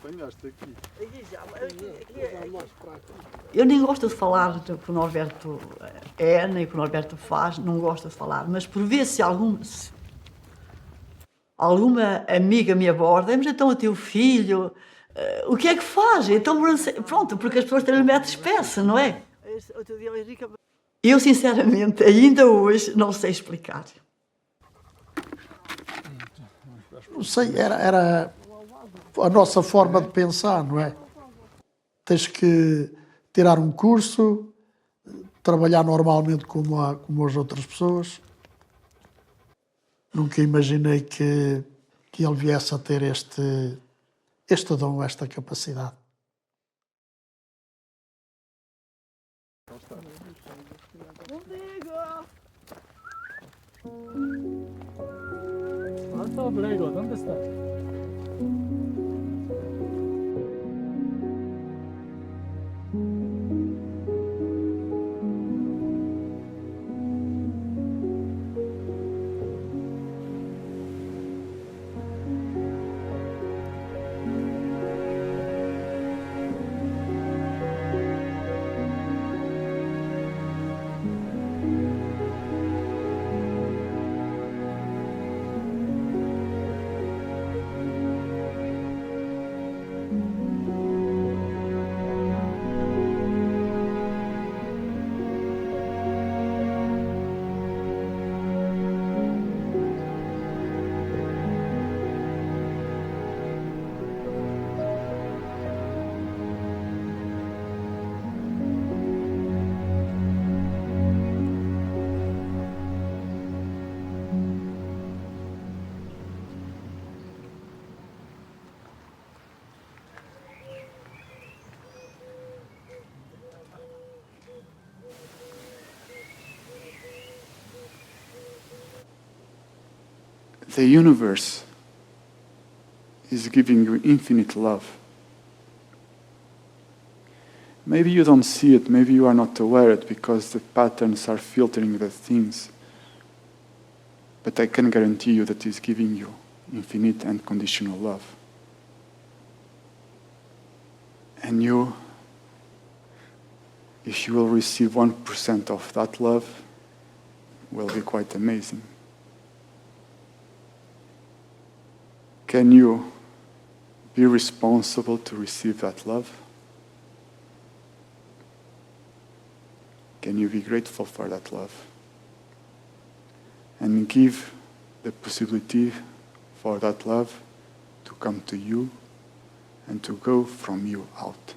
apanhaste aqui. Eu nem gosto de falar do que o Norberto é, nem o que o Norberto faz, não gosto de falar, mas por vezes se alguma amiga me aborda, mas então o teu filho, o que é que faz? Então, pronto, porque as pessoas têm um metro de espécie, não é? Eu, sinceramente, ainda hoje não sei explicar. Não sei, era a nossa forma de pensar, não é? Tens que tirar um curso, trabalhar normalmente como as outras pessoas. Nunca imaginei que ele viesse a ter este dom, esta capacidade. ¿Cuánto obrego? ¿Dónde está? The universe is giving you infinite love. Maybe you don't see it, maybe you are not aware of it because the patterns are filtering the things. But I can guarantee you that it's giving you infinite and conditional love. And you, if you will receive 1% of that love, will be quite amazing. Can you be responsible to receive that love? Can you be grateful for that love? And give the possibility for that love to come to you and to go from you out.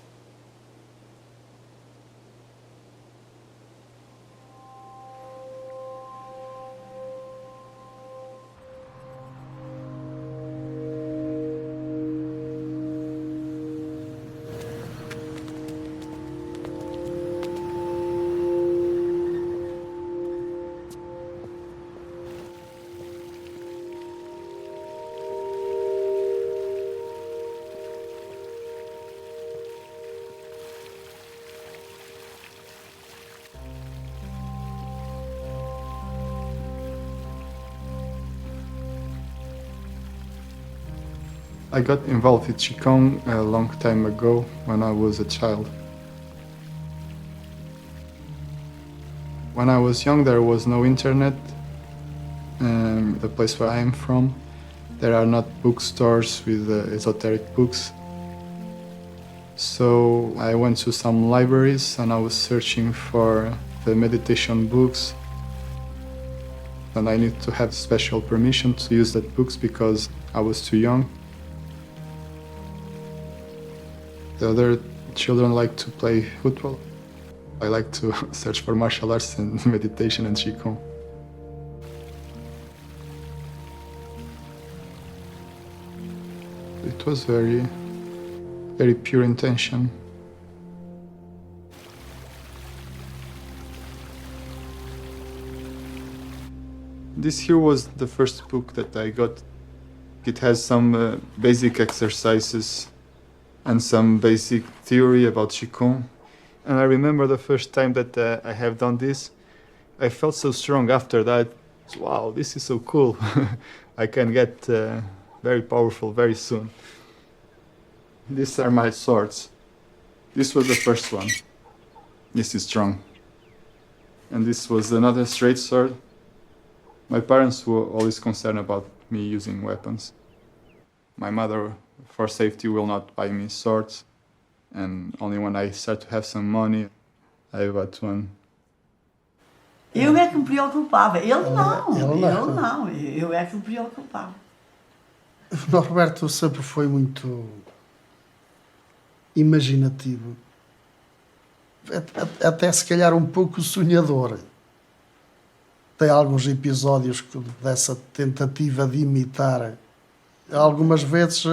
I got involved with Qigong a long time ago when I was a child. When I was young there was no internet. The place where I am from, there are not bookstores with esoteric books. So I went to some libraries and I was searching for the meditation books. And I need to have special permission to use that books because I was too young. The other children like to play football. I like to search for martial arts and meditation and Qigong. It was very, very pure intention. This here was the first book that I got. It has some basic exercises and some basic theory about Qigong. And I remember the first time that I have done this, I felt so strong after that. Wow, this is so cool. I can get very powerful very soon. These are my swords. This was the first one. This is strong. And this was another straight sword. My parents were always concerned about me using weapons. My mother, for safety, will not buy me swords. And only when I start to have some money, I bought one. Eu é que me preocupava. Ele não. Eu é que me preocupava. O Norberto sempre foi muito imaginativo. Até se calhar um pouco sonhador. Tem alguns episódios dessa tentativa de imitar. Algumas vezes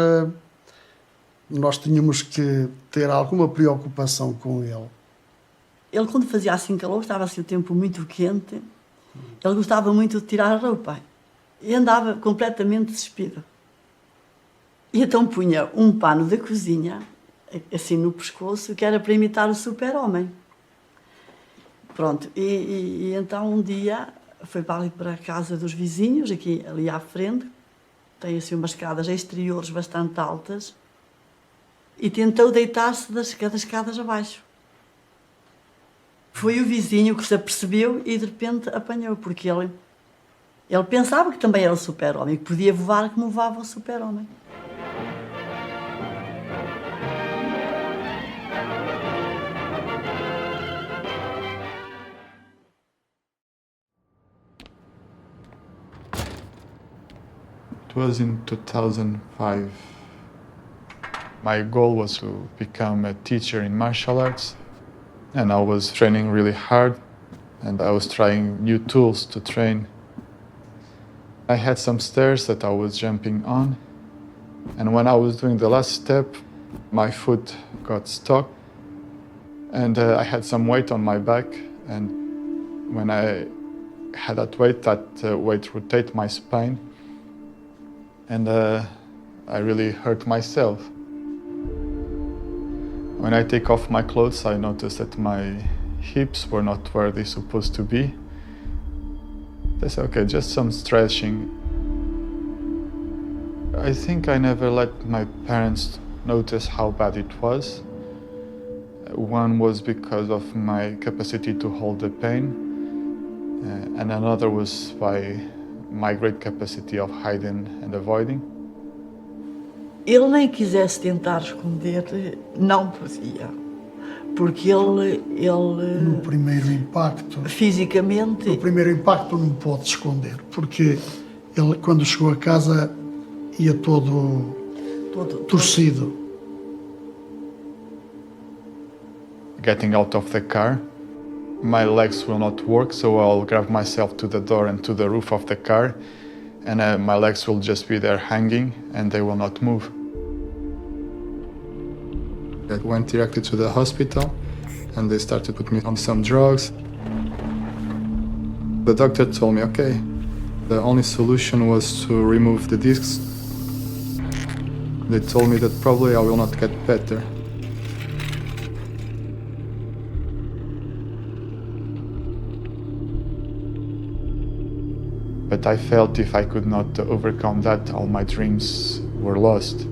nós tínhamos que ter alguma preocupação com ele. Ele, quando fazia assim calor, estava assim o tempo muito quente, ele gostava muito de tirar a roupa e andava completamente despido. E então punha um pano da cozinha, assim no pescoço, que era para imitar o super-homem. Pronto, e então um dia foi para ali para a casa dos vizinhos, ali à frente, tem assim umas escadas exteriores bastante altas, e tentou deitar-se das escadas abaixo. Foi o vizinho que se apercebeu e de repente apanhou, porque ele pensava que também era o super-homem, que podia voar como voava o super-homem. It was in 2005. My goal was to become a teacher in martial arts, and I was training really hard, and I was trying new tools to train. I had some stairs that I was jumping on, and when I was doing the last step, my foot got stuck, and I had some weight on my back, and when I had that weight rotated my spine, and I really hurt myself. When I take off my clothes, I noticed that my hips were not where they're supposed to be. I said, okay, just some stretching. I think I never let my parents notice how bad it was. One was because of my capacity to hold the pain, and another was by my great capacity of hiding and avoiding. Ele nem quisesse tentar esconder, não podia, porque ele No primeiro impacto... fisicamente... No primeiro impacto não pode esconder, porque ele, quando chegou a casa, ia todo torcido. Getting out of the car, my legs will not work, so I'll grab myself to the door and to the roof of the car, and my legs will just be there hanging and they will not move. I went directly to the hospital and they started to put me on some drugs. The doctor told me, okay, the only solution was to remove the discs. They told me that probably I will not get better. But I felt if I could not overcome that, all my dreams were lost.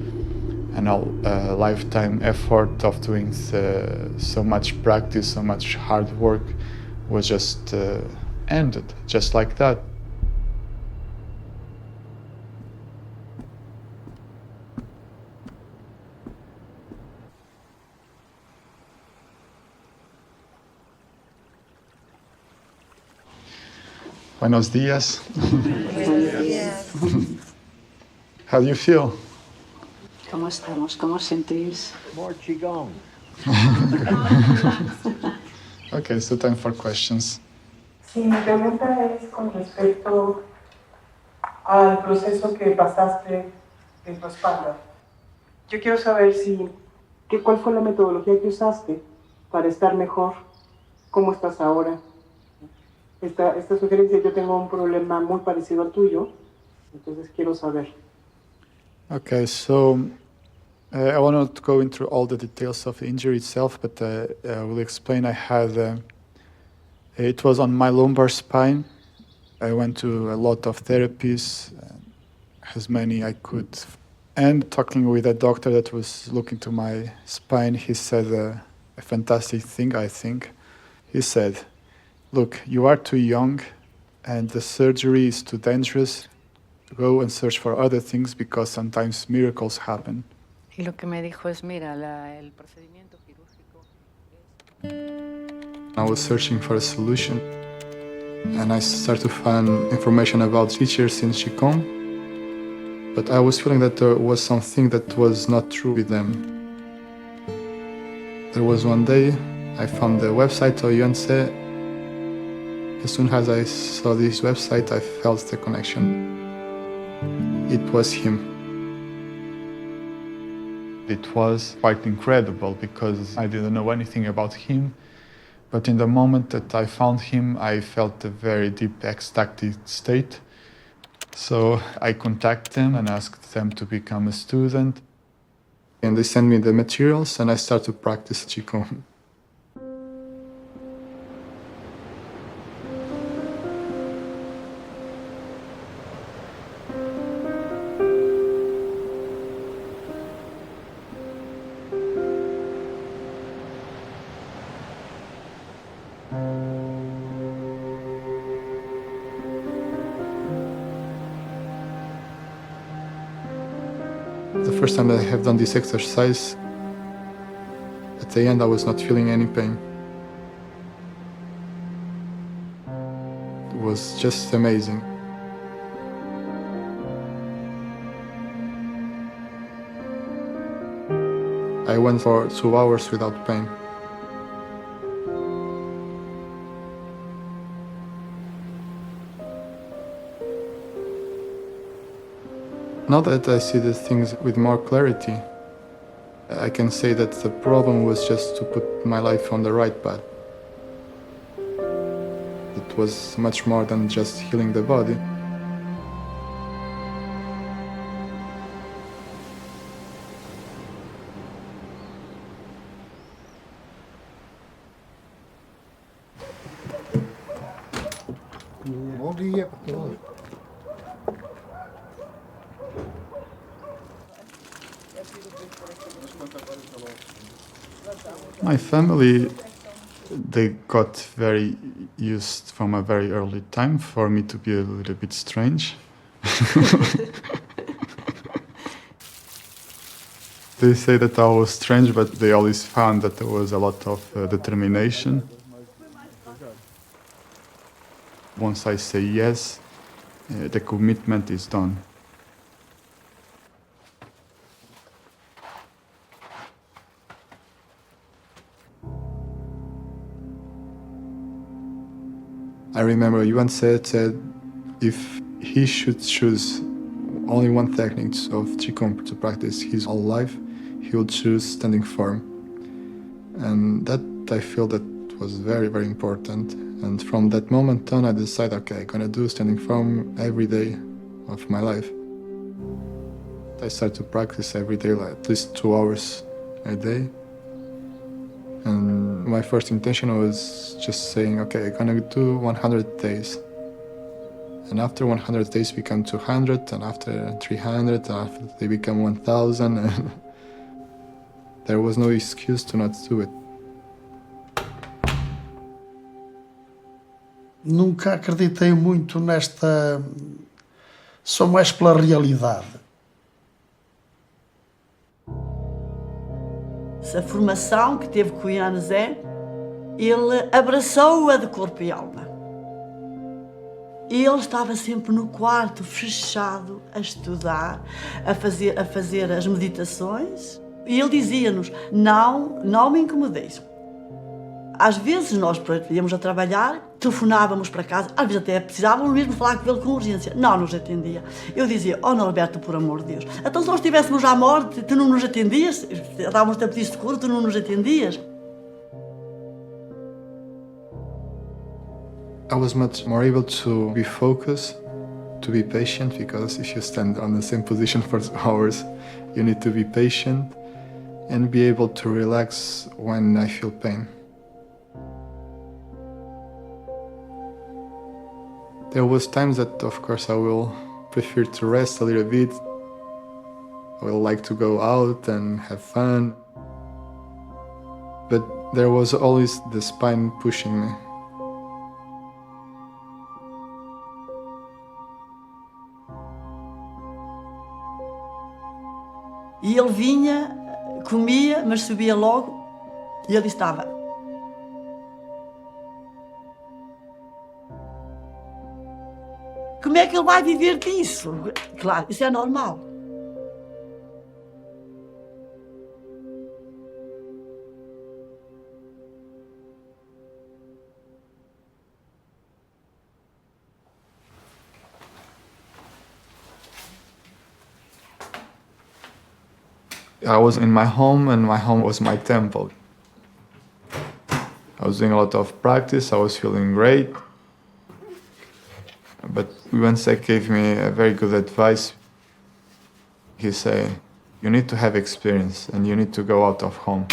And a lifetime effort of doing so much practice, so much hard work was just ended, just like that. Buenos días. How do you feel? ¿Cómo estamos? ¿Cómo os sentís? More qigong. Okay, so time for questions. Sí, mi pregunta es con respecto al proceso que pasaste en tu espalda. Yo quiero saber cuál fue la metodología que usaste para estar mejor, cómo estás ahora. Esta sugerencia, yo tengo un problema muy parecido al tuyo, entonces quiero saber. Okay, so I will not go into all the details of the injury itself, but I will explain. I had, it was on my lumbar spine. I went to a lot of therapies, as many I could And talking with a doctor that was looking to my spine, he said a fantastic thing, I think. He said, look, you are too young and the surgery is too dangerous. Go and search for other things because sometimes miracles happen. Y lo que me dijo es, mira, el procedimiento quirúrgico I was searching for a solution and I started to find information about teachers in Qigong, but I was feeling that there was something that was not true with them. There was one day I found the website of Yuan Tze. As soon as I saw this website, I felt the connection. It was him. It was quite incredible because I didn't know anything about him, but in the moment that I found him, I felt a very deep ecstatic state. So I contacted them and asked them to become a student. And they sent me the materials and I started to practice Qigong. The first time that I have done this exercise, at the end I was not feeling any pain. It was just amazing. I went for 2 hours without pain. Now that I see the things with more clarity, I can say that the problem was just to put my life on the right path. It was much more than just healing the body. Bom dia para todos. My family, they got very used from a very early time for me to be a little bit strange. They say that I was strange, but they always found that there was a lot of determination. Once I say yes, the commitment is done. I remember Yuan Tze said if he should choose only one technique of Qigong to practice his whole life, he would choose standing firm. And that I feel that was very, very important. And from that moment on, I decided, okay, I'm gonna do standing firm every day of my life. I started to practice every day, like at least 2 hours a day. And my first intention was just saying, okay, I'm gonna do 100 days. And after 100 days become 200, and after 300, and after they become 1,000. And there was no excuse to not do it. Nunca acreditei muito nesta... Sou mais pela realidade. A formação que teve com o Yuan Tze, ele abraçou-a de corpo e alma. E ele estava sempre no quarto, fechado, a estudar, a fazer as meditações. E ele dizia-nos, não me incomodeis. Às vezes nós íamos a trabalhar, telefonávamos para casa, às vezes até precisávamos mesmo falar com ele com urgência. Não nos atendia. Eu dizia, Norberto, por amor de Deus, então se nós estivéssemos à morte, tu não nos atendias? Estávamos a pedir socorro, tu não nos atendias? I was much more able to be focused, to be patient, because if you stand on the same position for hours, you need to be patient and be able to relax when I feel pain. There was times that, of course, I will prefer to rest a little bit. I would like to go out and have fun. But there was always the spine pushing me. E ele vinha, comia, mas subia logo e ele estava. Como é que ele vai viver disso? Claro, isso é normal. I was in my home, and my home was my temple. I was doing a lot of practice, I was feeling great. But Yuan Tze gave me a very good advice. He said, you need to have experience and you need to go out of home.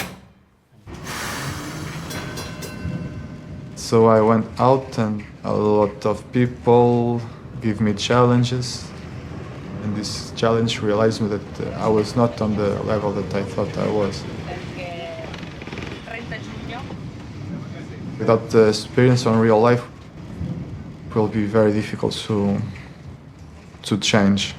So I went out and a lot of people give me challenges. And this challenge realized me that I was not on the level that I thought I was. Without the experience on real life, it will be very difficult to change.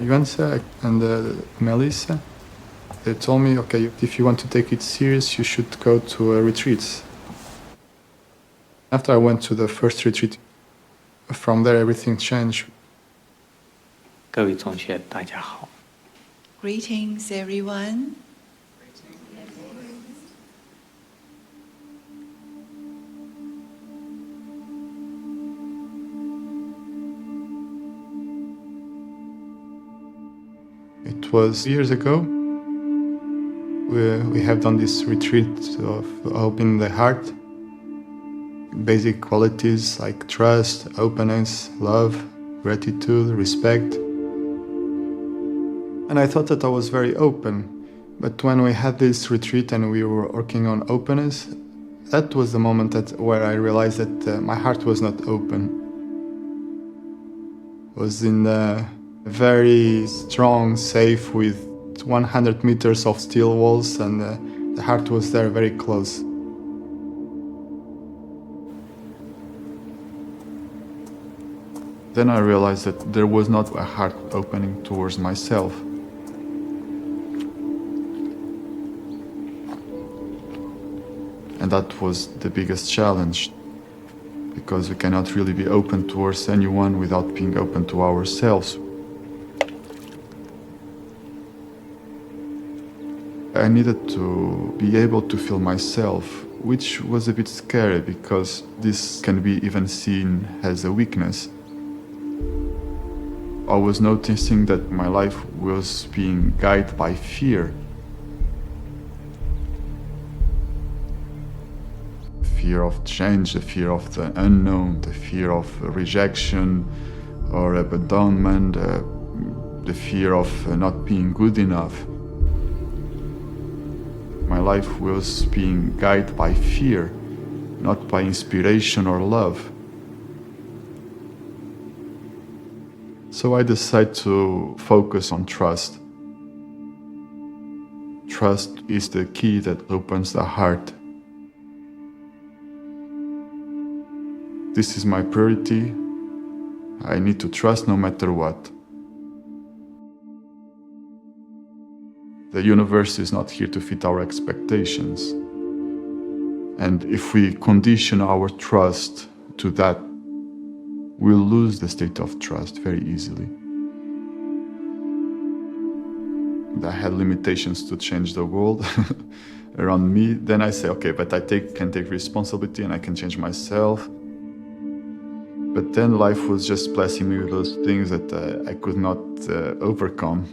Yuan Tze and Melissa, they told me, okay, if you want to take it serious, you should go to a retreat. After I went to the first retreat, from there everything changed. 各位同学，大家好。 Greetings, everyone. It was years ago. We have done this retreat of opening the heart. Basic qualities like trust, openness, love, gratitude, respect. And I thought that I was very open. But when we had this retreat and we were working on openness, that was the moment where I realized that my heart was not open. It was in a very strong safe with 100 meters of steel walls, and the heart was there very close. Then I realized that there was not a heart opening towards myself. And that was the biggest challenge, because we cannot really be open towards anyone without being open to ourselves. I needed to be able to feel myself, which was a bit scary because this can be even seen as a weakness. I was noticing that my life was being guided by fear. Fear of change, the fear of the unknown, the fear of rejection or abandonment, the fear of not being good enough. My life was being guided by fear, not by inspiration or love. So I decided to focus on trust. Trust is the key that opens the heart. This is my priority. I need to trust no matter what. The universe is not here to fit our expectations. And if we condition our trust to that, we'll lose the state of trust very easily. I had limitations to change the world around me. Then I say, okay, but I can take responsibility and I can change myself. But then life was just blessing me with those things that I could not overcome.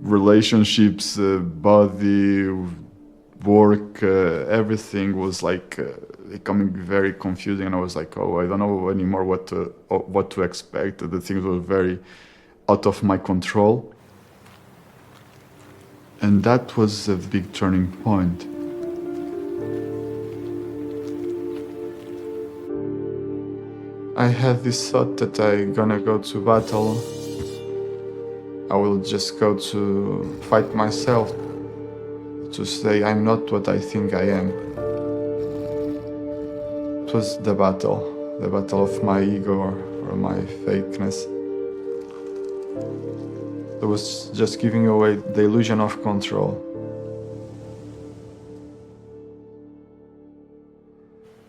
Relationships, body, work, everything was like becoming very confusing, and I was like, oh, I don't know anymore what to expect. The things were very out of my control. And that was a big turning point. I had this thought that I'm gonna go to battle. I will just go to fight myself, to say I'm not what I think I am. It was the battle of my ego or my fakeness. It was just giving away the illusion of control.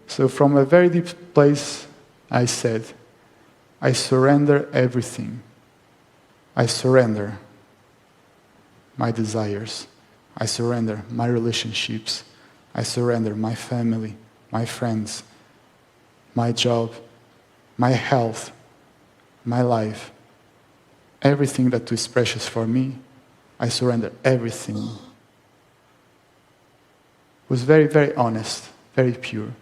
So from a very deep place, I said, I surrender everything. I surrender my desires. I surrender my relationships. I surrender my family, my friends, my job, my health, my life. Everything that is precious for me, I surrender everything. It was very, very honest, very pure.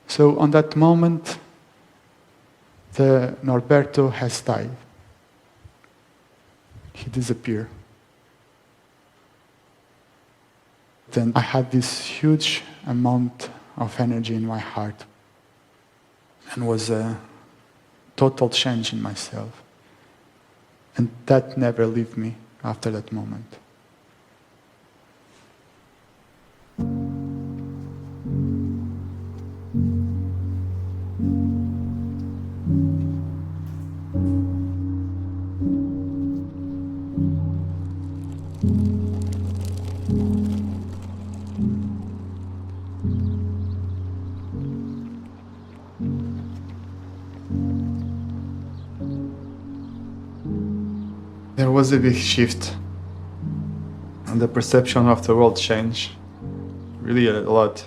So on that moment, the Norberto has died. He disappeared. Then I had this huge amount of energy in my heart, and was a total change in myself. And that never left me after that moment. There was a big shift, and the perception of the world changed really a lot.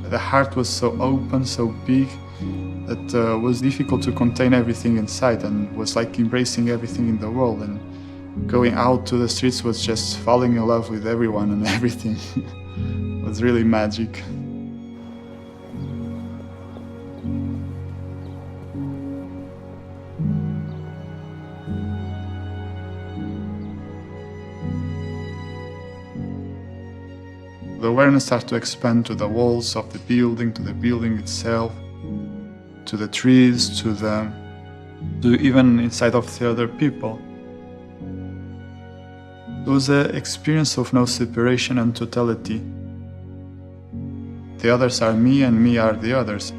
The heart was so open, so big, that it was difficult to contain everything inside, and was like embracing everything in the world, and going out to the streets was just falling in love with everyone and everything. It was really magic. The awareness starts to expand to the walls of the building, to the building itself, to the trees, to even inside of the other people. It was an experience of no separation and totality. The others are me, and me are the others.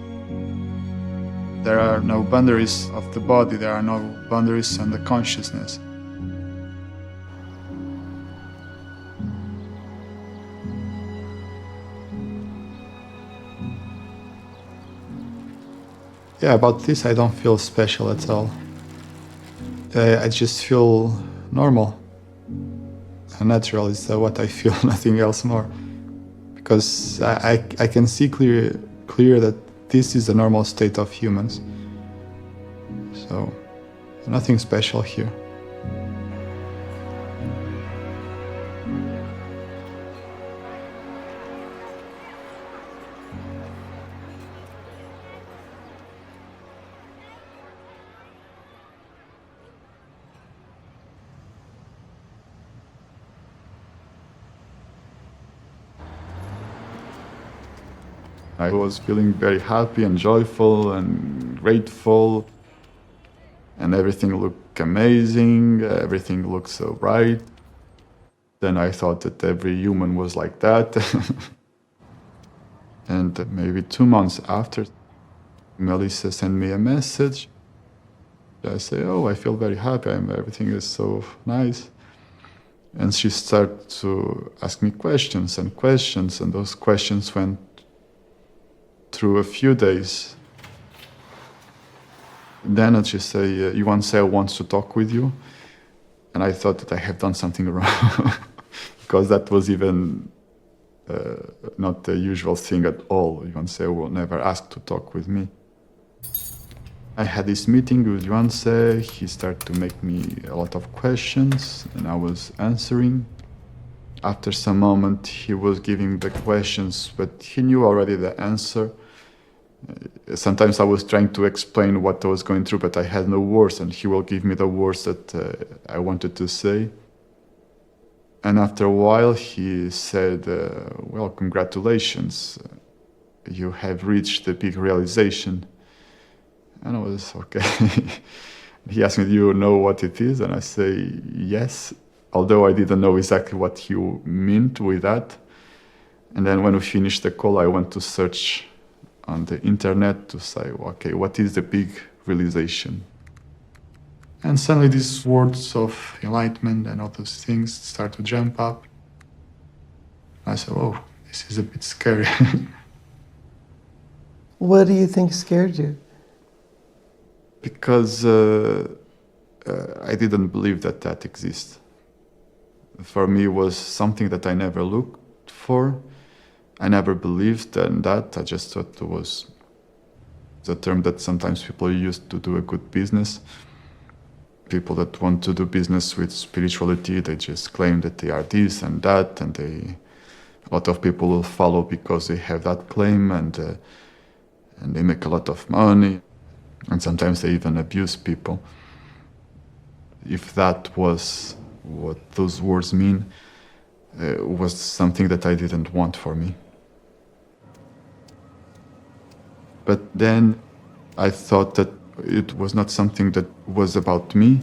There are no boundaries of the body, there are no boundaries on the consciousness. Yeah, about this I don't feel special at all. I just feel normal. And natural is what I feel, nothing else more. Because I can see clear that this is the normal state of humans. So, nothing special here. I was feeling very happy and joyful and grateful, and everything looked amazing, everything looked so bright. Then I thought that every human was like that. And maybe 2 months after, Melissa sent me a message. I say, oh, I feel very happy, everything is so nice. And she started to ask me questions, and those questions went through a few days. Then she said, Yuan Tze wants to talk with you. And I thought that I have done something wrong, because that was even not the usual thing at all. Yuan Tze will never ask to talk with me. I had this meeting with Yuan Tze. He started to make me a lot of questions, and I was answering. After some moment, he was giving the questions, but he knew already the answer. Sometimes I was trying to explain what I was going through, but I had no words, and he will give me the words that I wanted to say. And after a while, he said, well, congratulations, you have reached the big realization. And I was, okay. He asked me, do you know what it is? And I say, yes, although I didn't know exactly what he meant with that. And then when we finished the call, I went to search on the internet to say, okay, what is the big realization? And suddenly these words of enlightenment and all those things start to jump up. I said, oh, this is a bit scary. What do you think scared you? Because I didn't believe that that exists. For me, it was something that I never looked for. I never believed in that. I just thought it was the term that sometimes people use to do a good business. People that want to do business with spirituality, they just claim that they are this and that, and a lot of people will follow because they have that claim, and they make a lot of money, and sometimes they even abuse people. If that was what those words mean, it was something that I didn't want for me. But then I thought that it was not something that was about me,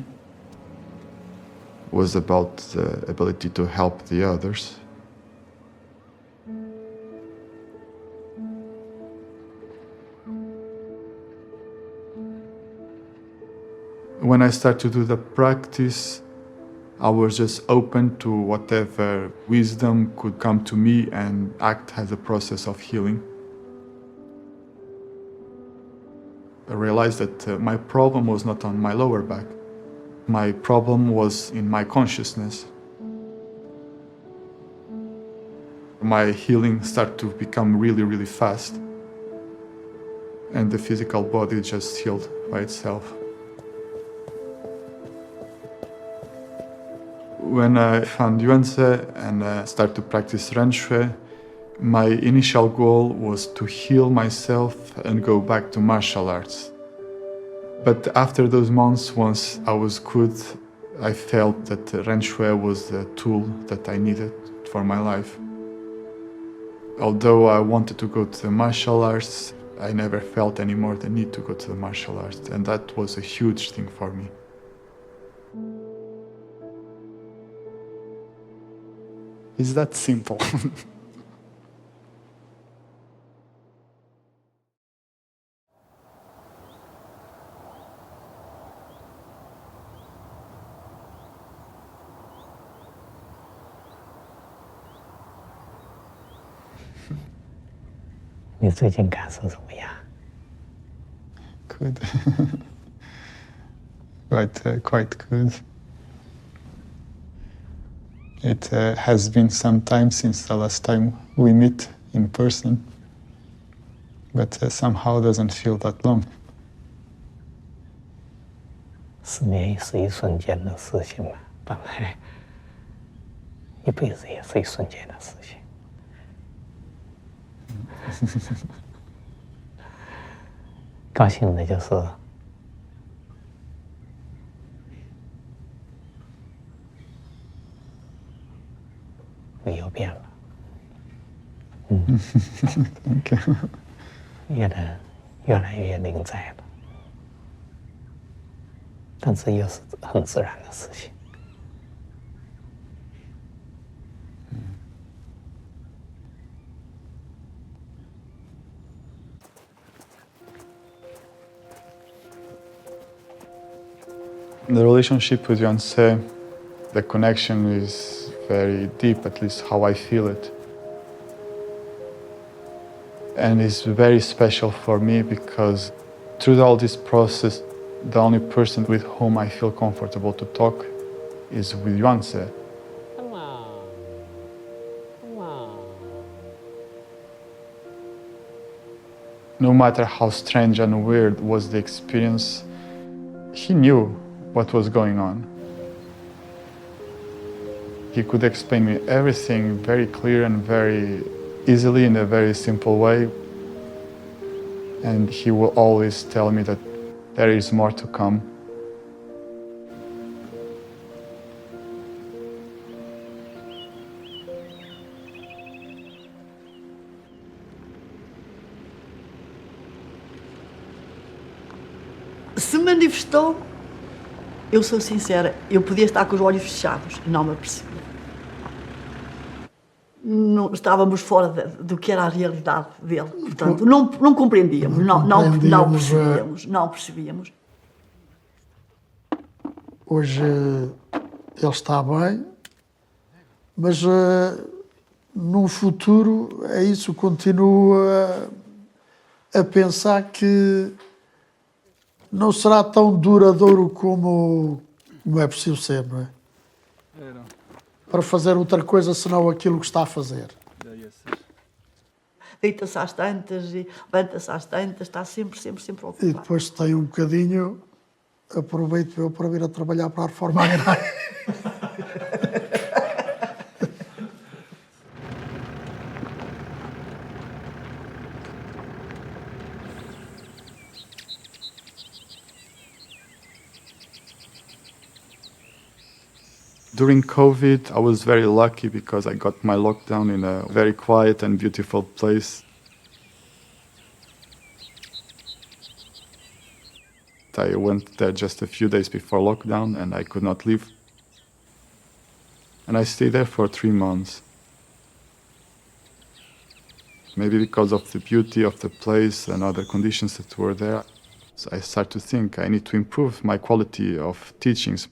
it was about the ability to help the others. When I started to do the practice, I was just open to whatever wisdom could come to me and act as a process of healing. I realized that my problem was not on my lower back. My problem was in my consciousness. My healing started to become really, really fast. And the physical body just healed by itself. When I found Yuan Tze and started to practice Ren Shui, my initial goal was to heal myself and go back to martial arts. But after those months, once I was good, I felt that Ren Shui was the tool that I needed for my life. Although I wanted to go to the martial arts, I never felt anymore the need to go to the martial arts, and that was a huge thing for me. It's that simple. Good. Quite good. It has been some time since the last time we meet in person, but somehow doesn't feel that long. 4年也是一瞬间的事情嘛，本来一辈子也是一瞬间的事情。高兴的就是你又变了，越来越临在了，但是又是很自然的事情。The relationship with Yuan Tze, the connection is very deep, at least how I feel it. And it's very special for me because through all this process, the only person with whom I feel comfortable to talk is with Yuan Tze. No matter how strange and weird was the experience, he knew what was going on. He could explain me everything very clear and very easily in a very simple way. And he will always tell me that there is more to come. Se manifestou, eu sou sincera, eu podia estar com os olhos fechados e não me apercebi. Não, estávamos fora do que era a realidade dele, portanto, não compreendíamos, não percebíamos. Hoje ele está bem, mas no futuro é isso, continuo a pensar que não será tão duradouro como é preciso ser, não é? Para fazer outra coisa senão aquilo que está a fazer. Deita-se às tantas e levanta-se às tantas, está sempre ocupado. E depois tem um bocadinho, aproveito eu para vir a trabalhar para a reforma agrária. During COVID, I was very lucky because I got my lockdown in a very quiet and beautiful place. I went there just a few days before lockdown and I could not leave. And I stayed there for 3 months. Maybe because of the beauty of the place and other conditions that were there. So I started to think I need to improve my quality of teachings.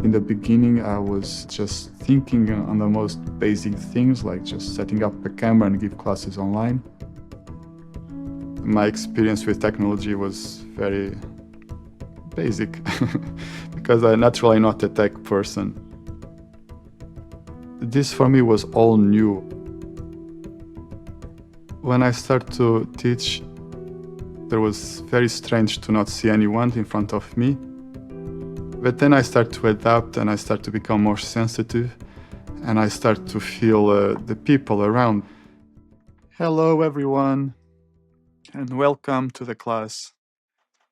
In the beginning, I was just thinking on the most basic things, like just setting up a camera and give classes online. My experience with technology was very basic, because I'm naturally not a tech person. This for me was all new. When I started to teach, it was very strange to not see anyone in front of me. But then I start to adapt and I start to become more sensitive and I start to feel the people around. Hello everyone and welcome to the class.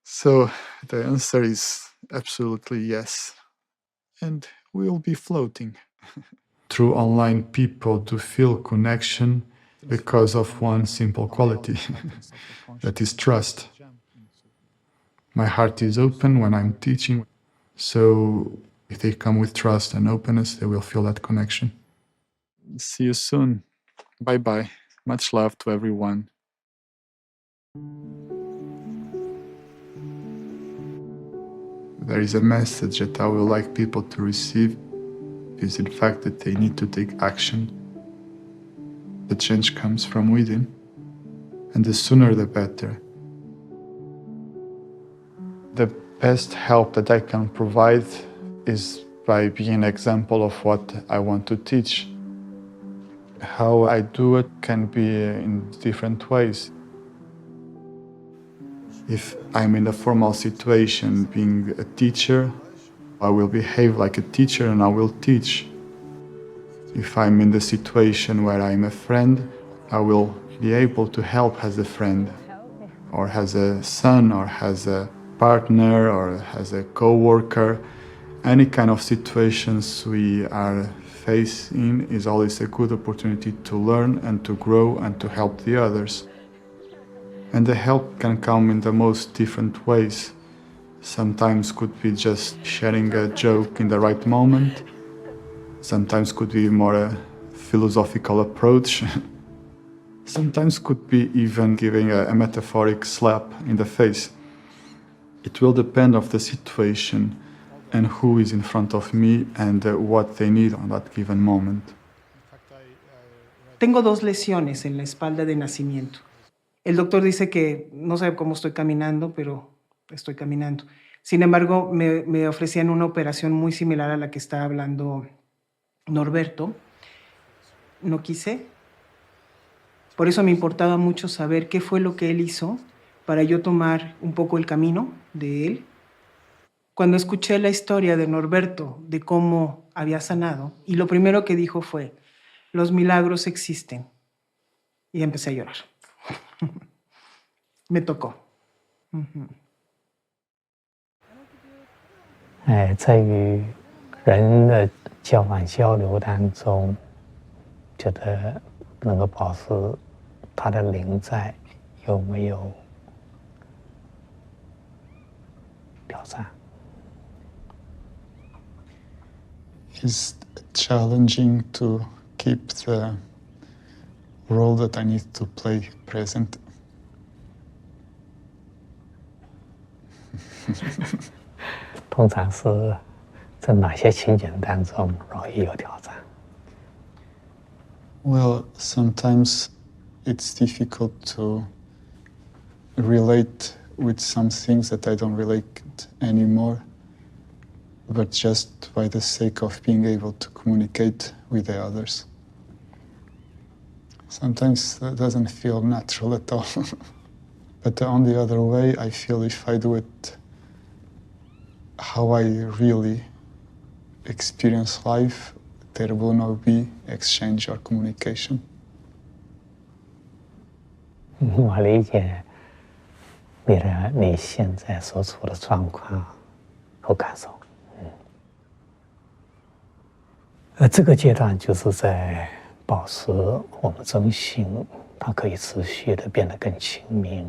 So the answer is absolutely yes. And we'll be floating. Through online people to feel connection because of one simple quality, that is trust. My heart is open when I'm teaching. So if they come with trust and openness, they will feel that connection. See you soon. Bye-bye. Much love to everyone. There is a message that I would like people to receive, is in fact that they need to take action. The change comes from within, and the sooner the better. The best help that I can provide is by being an example of what I want to teach. How I do it can be in different ways. If I'm in a formal situation, being a teacher, I will behave like a teacher and I will teach. If I'm in the situation where I'm a friend, I will be able to help as a friend, or as a son, or as a partner, or as a co-worker. Any kind of situations we are facing is always a good opportunity to learn and to grow and to help the others. And the help can come in the most different ways. Sometimes could be just sharing a joke in the right moment. Sometimes could be more a philosophical approach. Sometimes could be even giving a metaphoric slap in the face. It will depend on the situation and who is in front of me and what they need on that given moment. Tengo 2 lesiones en la espalda de nacimiento. El doctor dice que no sabe cómo estoy caminando, pero estoy caminando. Sin embargo, me ofrecían una operación muy similar a la que está hablando Norberto. No quise. Por eso me importaba mucho saber qué fue lo que él hizo para yo tomar un poco el camino de él. Cuando escuché la historia de Norberto, de cómo había sanado, y lo primero que dijo fue, los milagros existen. Y empecé a llorar. Me tocó. 在与人的交往交流当中，觉得能够保持他的灵在，有没有挑战？ It's challenging to keep the role that I need to play present. 通常是在哪些情景当中容易有挑战？ Well, sometimes it's difficult to relate with some things that I don't relate anymore, but just by the sake of being able to communicate with the others. Sometimes that doesn't feel natural at all. But on the other way, I feel if I do it how I really experience life, there will not be exchange or communication. 我理解你现在所处的状况和感受。这个阶段就是在保持我们真心，它可以持续的变得更清明，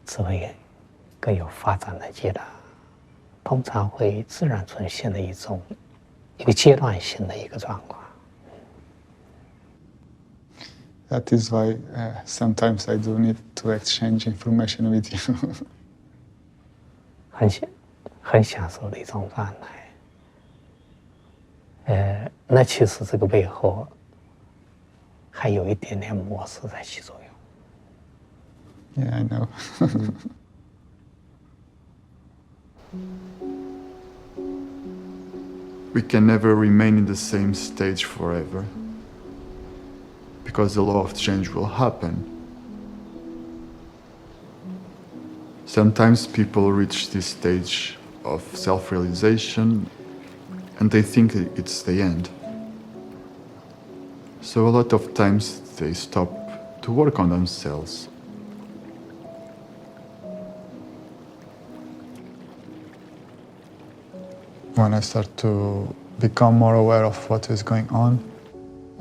智慧更有发展的阶段，通常会自然出现的一个阶段性的一个状况。 That is why sometimes I do need to exchange information with you. 很享受的一种状态。那其实这个背后还有一点点模式在起作用。 Yeah, I know. We can never remain in the same stage forever, because the law of change will happen. Sometimes people reach this stage of self-realization and they think it's the end. So a lot of times they stop to work on themselves. When I start to become more aware of what is going on,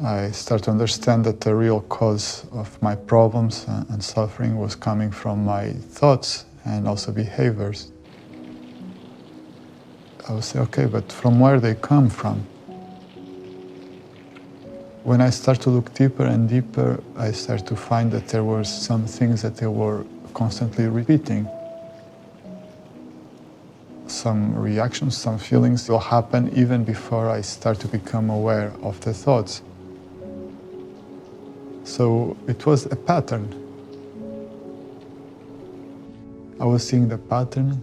I start to understand that the real cause of my problems and suffering was coming from my thoughts and also behaviors. I would say, okay, but from where they come from? When I start to look deeper and deeper, I start to find that there were some things that they were constantly repeating. Some reactions, some feelings will happen even before I start to become aware of the thoughts. So it was a pattern. I was seeing the pattern,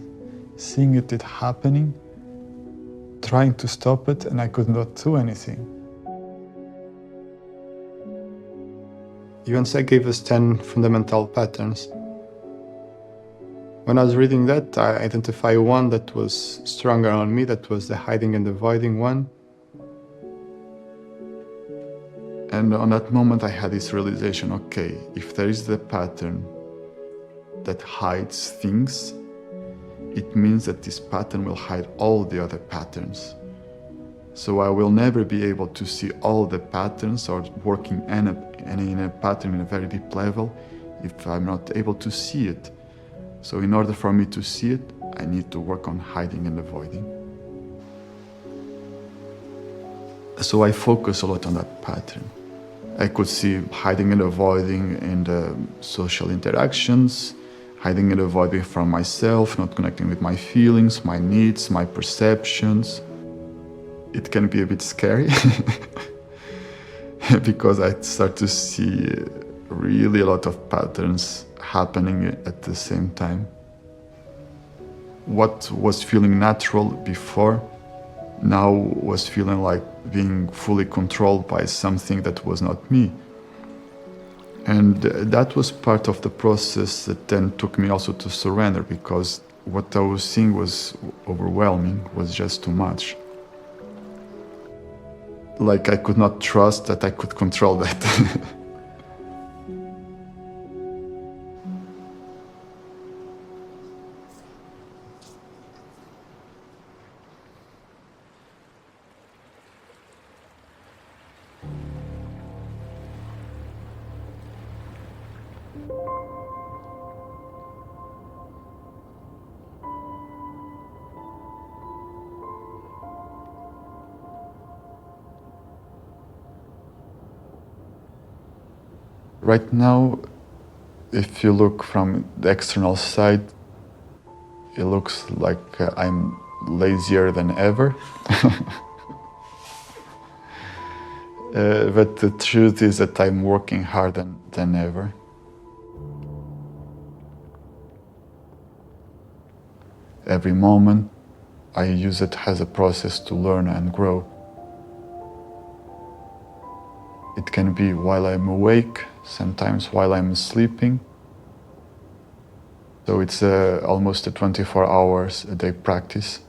seeing it happening, trying to stop it, and I could not do anything. Yuan Tze gave us 10 fundamental patterns. When I was reading that, I identified one that was stronger on me, that was the hiding and avoiding one. And on that moment I had this realization, okay, if there is the pattern that hides things, it means that this pattern will hide all the other patterns. So I will never be able to see all the patterns or working in a pattern in a very deep level if I'm not able to see it. So in order for me to see it, I need to work on hiding and avoiding. So I focus a lot on that pattern. I could see hiding and avoiding in the social interactions, hiding and avoiding from myself, not connecting with my feelings, my needs, my perceptions. It can be a bit scary because I start to see really a lot of patterns happening at the same time. What was feeling natural before now was feeling like being fully controlled by something that was not me. And that was part of the process that then took me also to surrender, because what I was seeing was overwhelming, was just too much. Like I could not trust that I could control that. Right now, if you look from the external side, it looks like I'm lazier than ever. But the truth is that I'm working harder than ever. Every moment, I use it as a process to learn and grow. It can be while I'm awake, sometimes while I'm sleeping. So it's almost a 24 hours a day practice.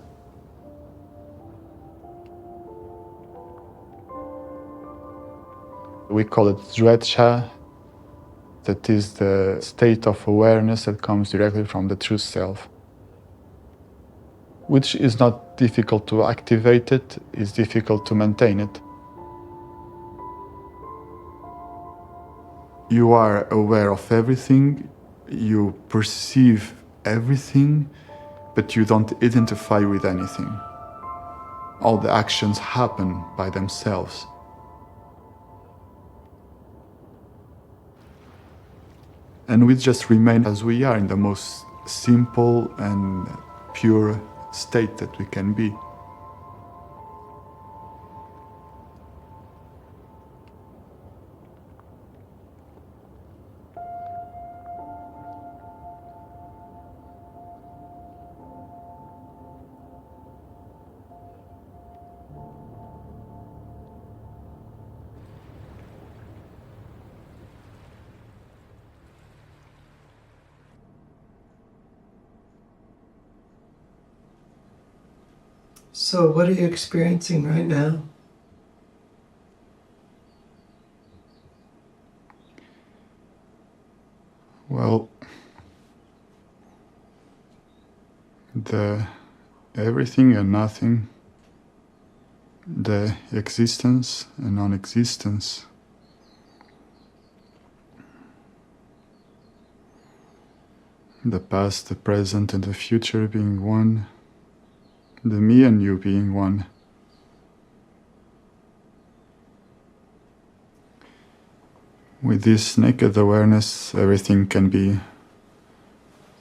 We call it juecha. That is the state of awareness that comes directly from the true self, which is not difficult to activate it, it's difficult to maintain it. You are aware of everything, you perceive everything, but you don't identify with anything. All the actions happen by themselves. And we just remain as we are in the most simple and pure state that we can be. So, what are you experiencing right now? Well, the everything and nothing, the existence and non-existence, the past, the present, and the future being one, the me and you being one. With this naked awareness, everything can be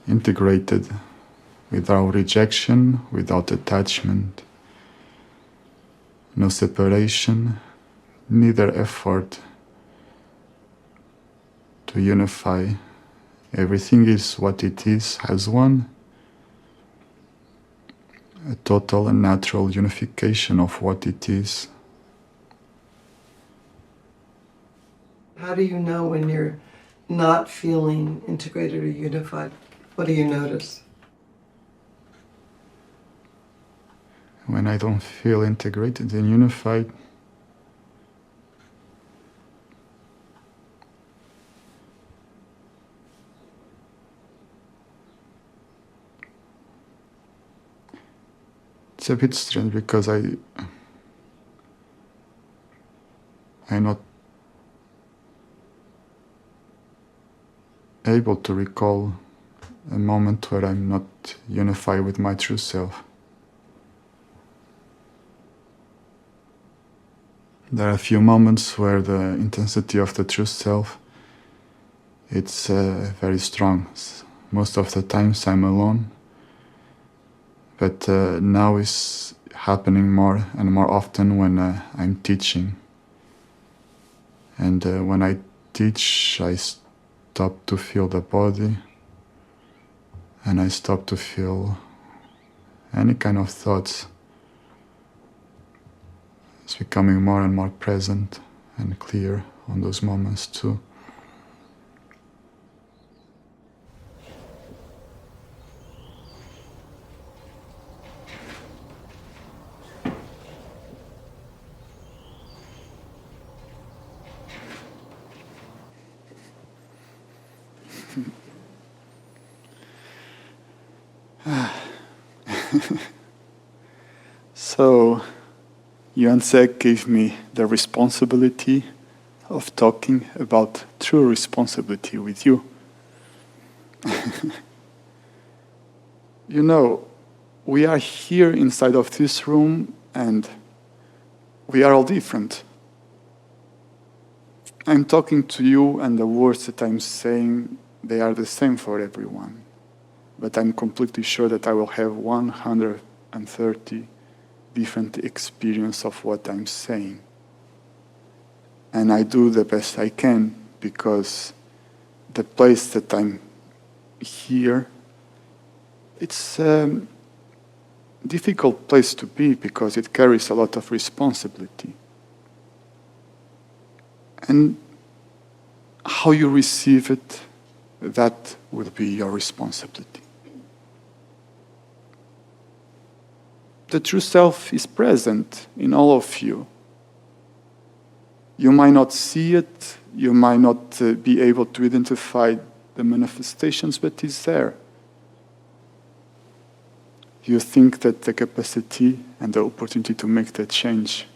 integrated without rejection, without attachment, no separation, neither effort to unify. Everything is what it is as one. A total and natural unification of what it is. How do you know when you're not feeling integrated or unified? What do you notice? When I don't feel integrated and unified, it's a bit strange because I'm not able to recall a moment where I'm not unified with my true self. There are a few moments where the intensity of the true self, it's very strong. Most of the times I'm alone. But now it's happening more and more often when I'm teaching. And when I teach, I stop to feel the body, and I stop to feel any kind of thoughts. It's becoming more and more present and clear on those moments too. So, Yuan Tze gave me the responsibility of talking about true responsibility with you. You know, we are here inside of this room and we are all different. I'm talking to you, and the words that I'm saying, they are the same for everyone. But I'm completely sure that I will have 130 different experiences of what I'm saying. And I do the best I can, because the place that I'm here, it's a difficult place to be, because it carries a lot of responsibility. And how you receive it, that will be your responsibility. The true self is present in all of you. You might not see it, you might not be able to identify the manifestations, but it's there. You think that the capacity and the opportunity to make the change,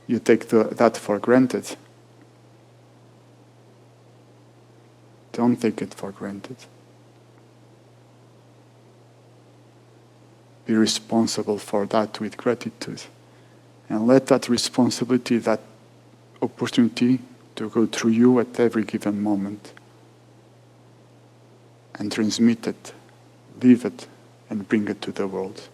you take that for granted. Don't take it for granted. Be responsible for that with gratitude. And let that responsibility, that opportunity to go through you at every given moment. And transmit it, live it, and bring it to the world. "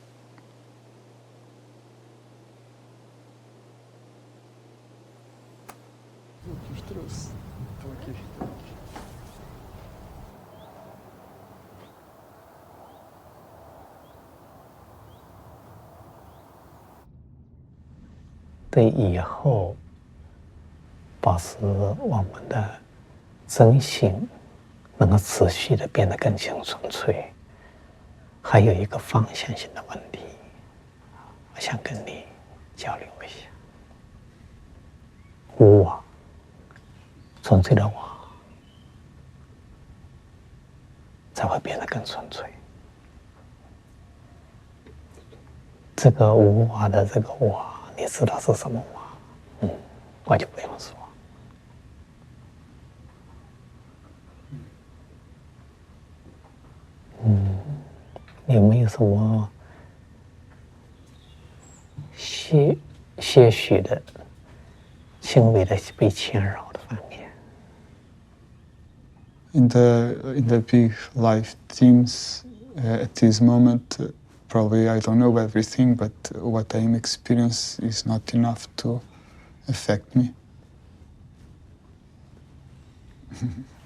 对以后保持我们的真心能够持续的变得更清纯粹，还有一个方向性的问题，我想跟你交流一下。无我，纯粹的我，才会变得更纯粹。这个无我的这个我，你知道是什么吗？我就不用说。有没有什么些许的轻微的被牵扰的方面？In the big life themes at this moment, probably I don't know everything, but what I'm experiencing is not enough to affect me.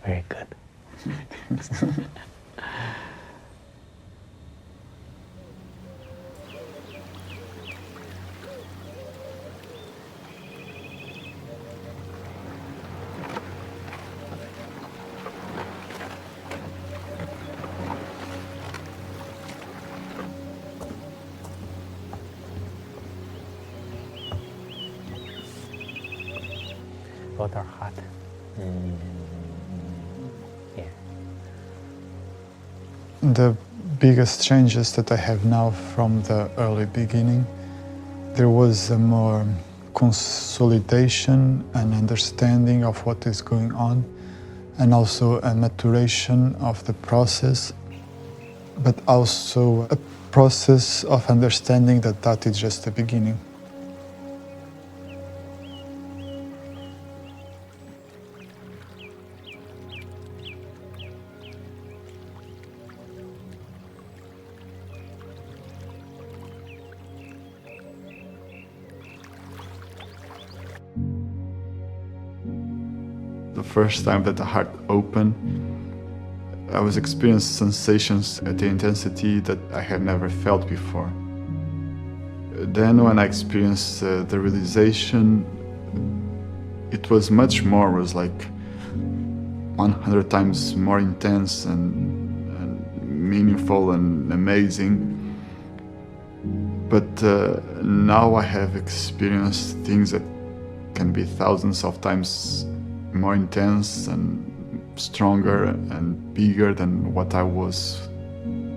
Very good. Both are hot. Yeah. The biggest changes that I have now from the early beginning, there was a more consolidation and understanding of what is going on, and also a maturation of the process, but also a process of understanding that that is just the beginning. The first time that the heart opened, I was experiencing sensations at the intensity that I had never felt before. Then when I experienced the realization, it was much more, it was like 100 times more intense and meaningful and amazing. But now I have experienced things that can be thousands of times more intense and stronger and bigger than what I was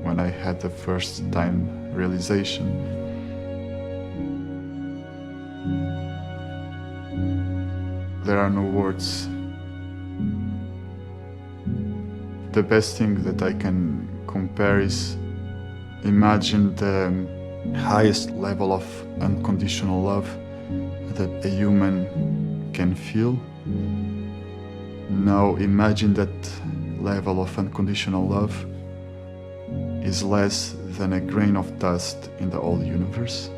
when I had the first time realization. There are no words. The best thing that I can compare is imagine the highest level of unconditional love that a human can feel. Now imagine that level of unconditional love is less than a grain of dust in the whole universe.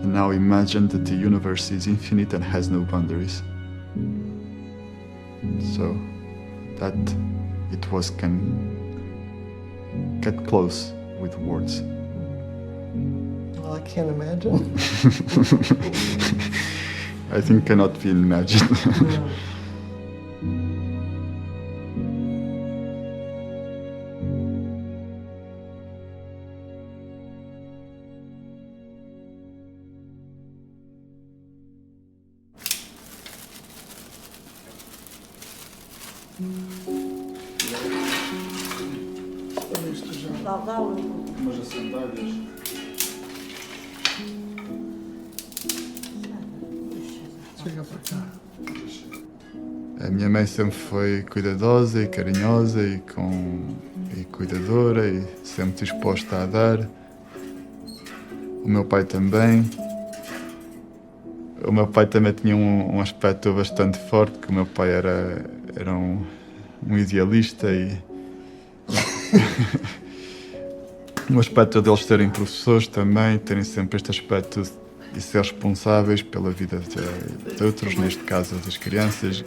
And now imagine that the universe is infinite and has no boundaries. So that it was can get close with words. Well, I can't imagine. I think cannot be imagined. No. Mas as sandálias. Chega para cá. A minha mãe sempre foi cuidadosa e carinhosa e cuidadora e sempre disposta a dar. O meu pai também. O meu pai também tinha um aspecto bastante forte, que o meu pai era um idealista e o aspecto deles serem professores também, terem sempre este aspecto de ser responsáveis pela vida de outros, neste caso das crianças.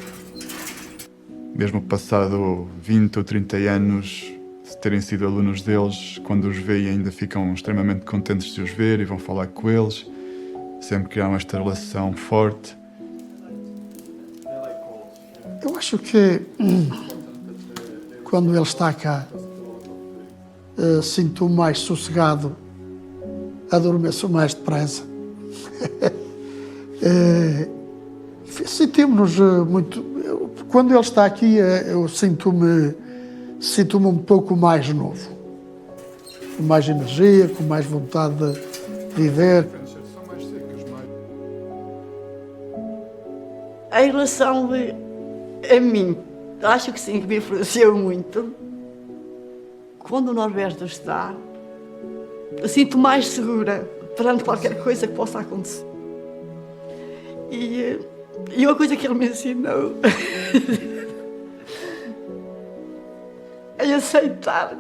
Mesmo passado 20 ou 30 anos de terem sido alunos deles, quando os veem ainda ficam extremamente contentes de os ver e vão falar com eles. Sempre criaram esta relação forte. Eu acho que quando ele está cá, sinto-me mais sossegado, adormeço mais depressa. Sentimos-nos muito. Quando ele está aqui, eu sinto-me um pouco mais novo, com mais energia, com mais vontade de viver. Em relação a mim, acho que sim, que me influenciou muito. Quando o Norberto está, eu sinto mais segura perante qualquer coisa que possa acontecer. E uma coisa que ele me ensinou é aceitar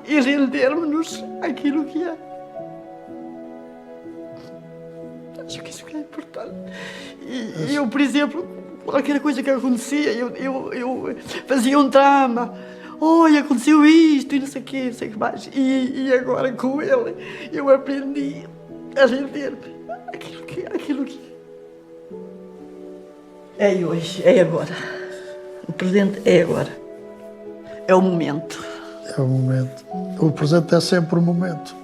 e render-nos àquilo que é. Acho que isso é importante. E eu, por exemplo, qualquer coisa que acontecia, eu fazia um drama. Oi, aconteceu isto e não sei o quê, não sei o que mais. E agora com ele eu aprendi a render-me àquilo que é hoje, é agora. O presente é agora. É o momento. É o momento. O presente é sempre o momento.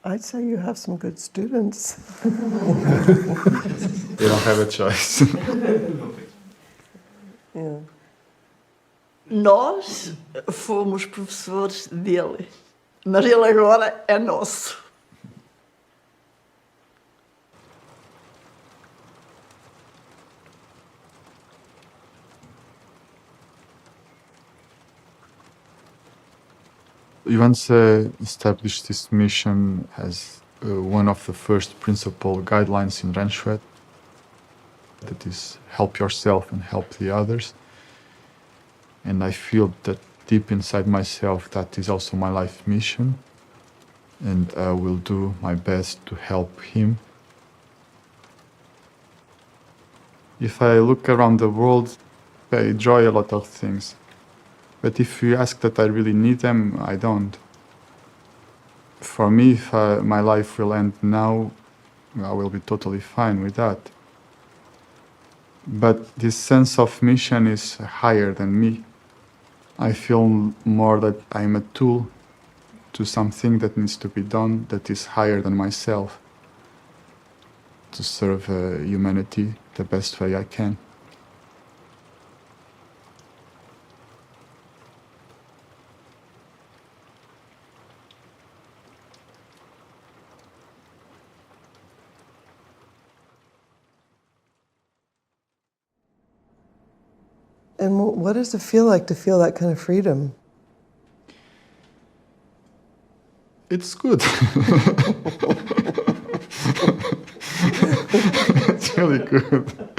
I'd say you have some good students. They don't have a choice. Yeah. Nós fomos professores dele, mas ele agora é nosso. Yuan Tze established this mission as one of the first principal guidelines in Renshue, that is, help yourself and help the others. And I feel that deep inside myself that is also my life mission, and I will do my best to help him. If I look around the world, I enjoy a lot of things. But if you ask that I really need them, I don't. For me, if my life will end now, I will be totally fine with that. But this sense of mission is higher than me. I feel more that I'm a tool to something that needs to be done that is higher than myself, to serve humanity the best way I can. And what does it feel like to feel that kind of freedom? It's good. It's really good.